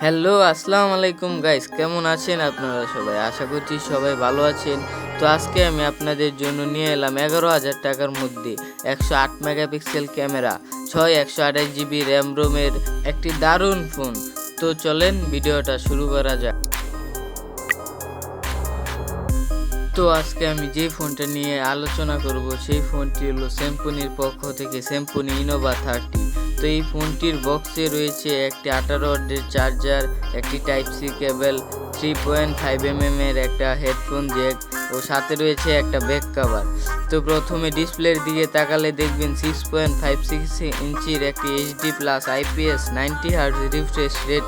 Hello, আসসালামু আলাইকুম guys, কেমন আছেন আপনারা সবাই? আশা করছি সবাই ভালো আছেন। তো আজকে আমি আপনাদের জন্য নিয়ে এলাম 11,000 টাকার মধ্যে 108 মেগাপিক্সেল ক্যামেরা, 128 জিবি র্যাম রোমের একটি দারুণ ফোন। তো চলেন ভিডিওটা শুরু করা যাক। তো আজকে আমি যে ফোনটা নিয়ে আলোচনা করব সেই ফোনটি হলো স্যামসংয়ের পক্ষ থেকে স্যামসং ইনোভা 30। তো এই ফোনটির বক্সে রয়েছে একটি 18 ওয়াটের চার্জার, একটি টাইপ সি কেবল, 3.5 এর একটা হেডফোন জ্যাক ও সাথে রয়েছে একটা ব্যাক কভার। তো প্রথমে ডিসপ্লের দিকে তাকালে দেখবেন 6.56 ইঞ্চির একটি HD plus IPS 90 hertz refresh rate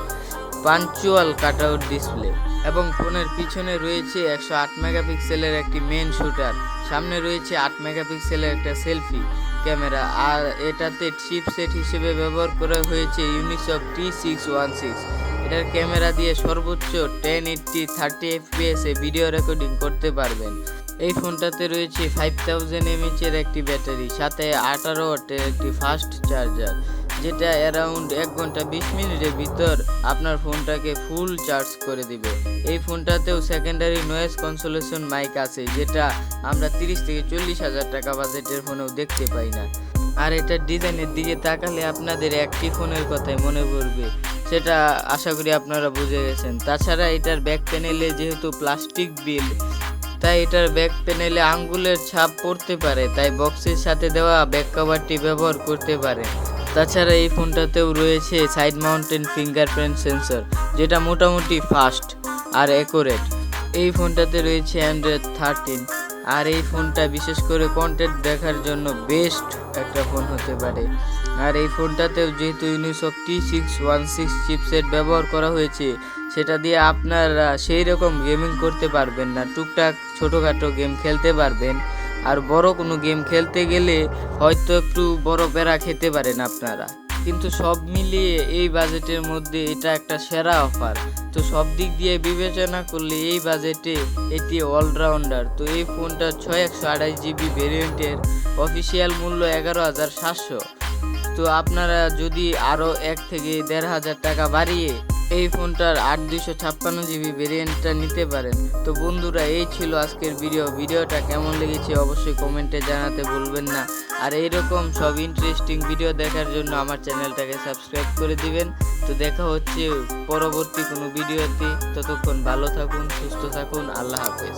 punctual cutout display এবং ফোনের পিছনে রয়েছে 108 মেগাপিক্সেলের একটি মেন শুটার। সামনে রয়েছে 8 মেগাপিক্সেলের একটা সেলফি ক্যামেরা, আর এটাতে চিপসেট হিসেবে ব্যবহার করা হয়েছে ইউনিসক T616। এটার ক্যামেরা দিয়ে সর্বোচ্চ 1080 30 fps এ ভিডিও রেকর্ডিং করতে পারবেন। এই ফোনটাতে রয়েছে 5000 mAh এর একটি ব্যাটারি, সাথে 18 ওয়াটের একটি ফাস্ট চার্জার, যেটা অ্যারাউন্ড 1 ঘন্টা 20 মিনিটের ভিতর আপনার ফোনটাকে ফুল চার্জ করে দিবে। এই ফোনটাতেও সেকেন্ডারি নয়েজ ক্যান্সেলেশন মাইক আছে, যেটা আমরা 30 থেকে 40 হাজার টাকা বাজেটের ফোনেও দেখতে পাই না। আর এটার ডিজাইনের দিকে তাকালে আপনাদের একটি ফোনের কথাই মনে পড়বে, সেটা আশা করি আপনারা বুঝে গেছেন। তাছাড়া এটার ব্যাক প্যানেলে যেহেতু প্লাস্টিক বিল্ড, তাই এটার ব্যাক প্যানেলে আঙ্গুলের ছাপ পড়তে পারে, তাই বক্সের সাথে দেওয়া ব্যাক কভারটি ব্যবহার করতে পারে। তাছাড়া এই ফোনটাতেও রয়েছে সাইড মাউন্টেন ফিঙ্গারপ্রিন্ট সেন্সর, যেটা মোটামুটি ফাস্ট আর অ্যাকুরেট। এই ফোনটাতে রয়েছে অ্যান্ড্রয়েড 13, আর এই ফোনটা বিশেষ করে কন্টেন্ট দেখার জন্য বেস্ট একটা ফোন হতে পারে। আর এই ফোনটাতেও যেহেতু ইউনিসক T616 চিপসেট ব্যবহার করা হয়েছে, সেটা দিয়ে আপনারা সেই রকম গেমিং করতে পারবেন না, টুকটাক ছোটোখাটো গেম খেলতে পারবেন। আর বড় কোনো গেম খেলতে গেলে হয়তো একটু বড় প্যারা খেতে পারেন আপনারা, কিন্তু সব মিলিয়ে এই বাজেটের মধ্যে এটা একটা সেরা অফার। তো সব দিক দিয়ে বিবেচনা করলে এই বাজেটে এটি অলরাউন্ডার। তো এই ফোনটা 128 জিবি ভেরিয়েন্টের অফিসিয়াল মূল্য 11,700। তো আপনারা যদি আরও 1 থেকে 1,500 টাকা বাড়িয়ে এই ফোনটার 8/256 জিবি ভেরিয়েন্টটা নিতে পারেন। তো বন্ধুরা, এই ছিল আজকের ভিডিওটা কেমন লেগেছে অবশ্যই কমেন্টে জানাতে ভুলবেন না। আর এইরকম সব ইন্টারেস্টিং ভিডিও দেখার জন্য আমার চ্যানেলটাকে সাবস্ক্রাইব করে দিবেন। তো দেখা হচ্ছে পরবর্তী কোনো ভিডিওতে, ততক্ষণ ভালো থাকুন, সুস্থ থাকুন, আল্লাহ হাফেজ।